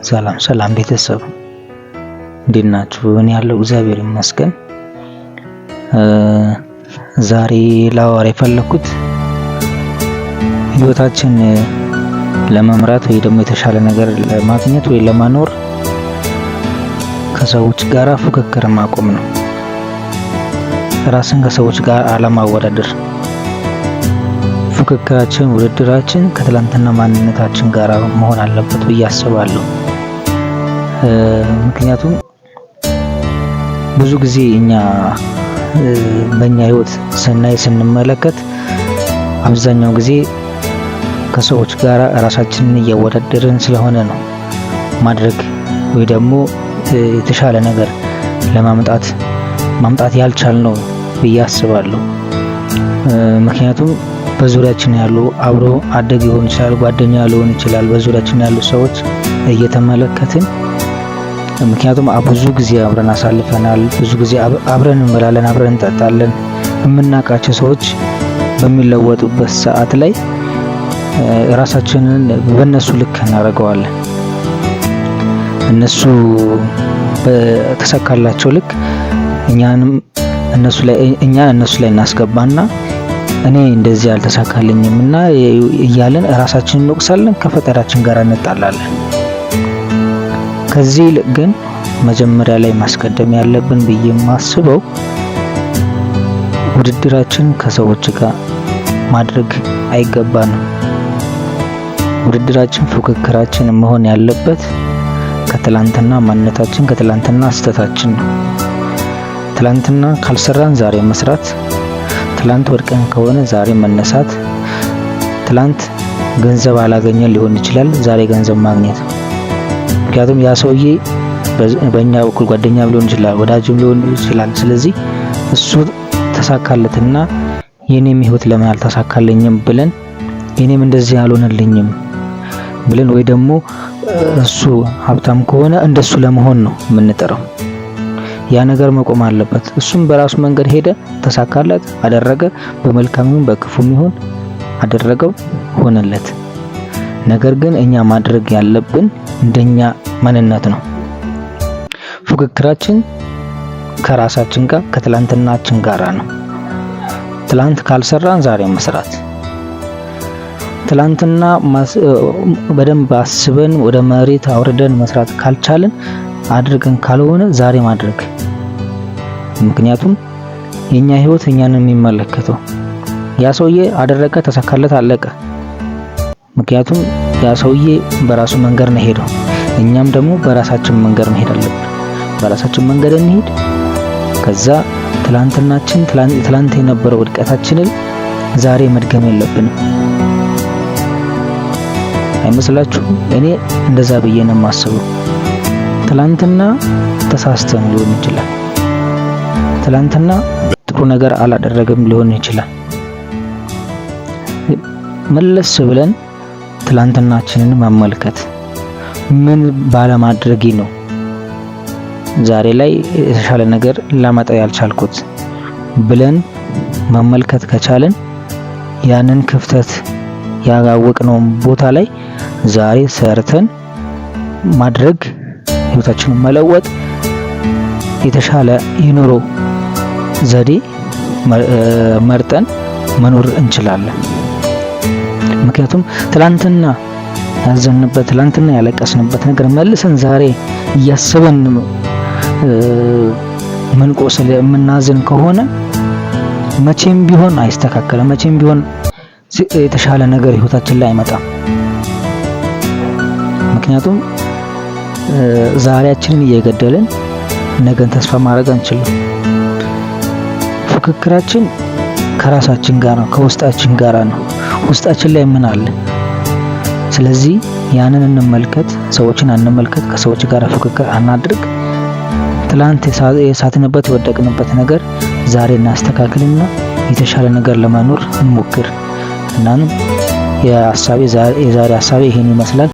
ሰላም ሰላም ቤተሰብ እንዴት ናችሁ? እኔ ያለው እግዚአብሔር ይመስገን። ዛሬ ላወራ የፈለኩት ህይወታችን ለመምራት ወይ ደግሞ የተሻለ ነገር ለማግኘት ወይ ለማኖር ከሰዎች ጋር ፉክክር ማቆም ነው። ራስን ከሰዎች ጋር አለማወዳደር። ፉክክራችን፣ ውድድራችን ከትላንትና ማንነታችን ጋር መሆን አለበት ብዬ አስባለሁ። ምክንያቱም ብዙ ጊዜ እኛ በእኛ ህይወት ስንመለከት አብዛኛው ጊዜ ከሰዎች ጋር ራሳችንን እያወዳደርን ስለሆነ ነው ማድረግ ወይ ደግሞ የተሻለ ነገር ማምጣት ያልቻልነው ብዬ አስባለሁ። ምክንያቱም በዙሪያችን ያሉ አብሮ አደግ ሊሆን ይችላል፣ ጓደኛ ሊሆን ይችላል፣ በዙሪያችን ያሉ ሰዎች እየተመለከትን ምክንያቱም ብዙ ጊዜ አብረን አሳልፈናል፣ ብዙ ጊዜ አብረን እንበላለን፣ አብረን እንጠጣለን። የምናውቃቸው ሰዎች በሚለወጡበት ሰዓት ላይ ራሳችንን በእነሱ ልክ እናደርገዋለን። እነሱ በተሳካላቸው ልክ እኛን እነሱ ላይ እናስገባና እኔ እንደዚህ አልተሳካልኝም እና እያለን ራሳችንን እንወቅሳለን፣ ከፈጠራችን ጋር እንጣላለን። ከዚህ ይልቅ ግን መጀመሪያ ላይ ማስቀደም ያለብን ብዬ የማስበው ውድድራችን ከሰዎች ጋር ማድረግ አይገባንም። ውድድራችን፣ ፉክክራችን መሆን ያለበት ከትላንትና ማንነታችን፣ ከትላንትና ስህተታችን ነው። ትላንትና ካልሰራን ዛሬ መስራት፣ ትላንት ወድቀን ከሆነ ዛሬ መነሳት፣ ትላንት ገንዘብ አላገኘን ሊሆን ይችላል፣ ዛሬ ገንዘብ ማግኘት። ምክንያቱም ያ ሰውዬ በእኛ በኩል ጓደኛም ሊሆን ይችላል፣ ወዳጅም ሊሆን ይችላል። ስለዚህ እሱ ተሳካለትና የኔም ህይወት ለምን አልተሳካልኝም ብለን የኔም እንደዚህ አልሆነልኝም ብለን ወይ ደግሞ እሱ ሀብታም ከሆነ እንደሱ ለመሆን ነው የምንጠራው። ያ ነገር መቆም አለበት። እሱም በራሱ መንገድ ሄደ፣ ተሳካለት፣ አደረገ። በመልካም ይሁን በክፉም ይሁን አደረገው፣ ሆነለት። ነገር ግን እኛ ማድረግ ያለብን እንደኛ ማንነት ነው። ፉክክራችን ከራሳችን ጋር ከትላንትናችን ጋር ነው። ትላንት ካልሰራን ዛሬ መስራት፣ ትላንትና በደንብ አስበን ወደ መሬት አውርደን መስራት ካልቻልን አድርገን ካልሆነ ዛሬ ማድረግ። ምክንያቱም የኛ ህይወት እኛን የሚመለከተው። ያ ሰውዬ አደረገ፣ ተሳካለት፣ አለቀ። ምክንያቱም ያ ሰውዬ በራሱ መንገድ ነው ሄደው፣ እኛም ደግሞ በራሳችን መንገድ መሄድ አለብን። በራሳችን መንገድ እንሂድ። ከዛ ትላንት የነበረው ውድቀታችንን ዛሬ መድገም የለብንም። አይመስላችሁም? እኔ እንደዛ ብዬ ነው የማስበው። ትላንትና ተሳስተን ሊሆን ይችላል፣ ትላንትና ጥሩ ነገር አላደረገም ሊሆን ይችላል። መለስ ብለን ትላንትናችንን መመልከት፣ ምን ባለማድረጌ ነው ዛሬ ላይ የተሻለ ነገር ላመጣ ያልቻልኩት ብለን መመልከት ከቻለን ያንን ክፍተት ያጋወቅነውን ቦታ ላይ ዛሬ ሰርተን ማድረግ፣ ህይወታችንን መለወጥ፣ የተሻለ የኑሮ ዘዴ መርጠን መኖር እንችላለን። ምክንያቱም ትላንትና ያዘንበት፣ ትላንትና ያለቀስንበት ነገር መልሰን ዛሬ እያሰበን ምንቆስል የምናዝን ከሆነ መቼም ቢሆን አይስተካከልም። መቼም ቢሆን የተሻለ ነገር ህይወታችን ላይ አይመጣም። ምክንያቱም ዛሬያችንን እየገደልን ነገን ተስፋ ማድረግ አንችልም። ፉክክራችን ከራሳችን ጋር ነው፣ ከውስጣችን ጋር ነው። ውስጣችን ላይ ምን አለ? ስለዚህ ያንን እንመልከት፣ ሰዎችን አንመልከት፣ ከሰዎች ጋር ፉክክር አናድርግ። ትላንት የሳትንበት የወደቅንበት ነገር ዛሬ እናስተካክልና የተሻለ ነገር ለመኖር እንሞክር። እናም የዛሬ ሀሳቤ ይሄን ይመስላል።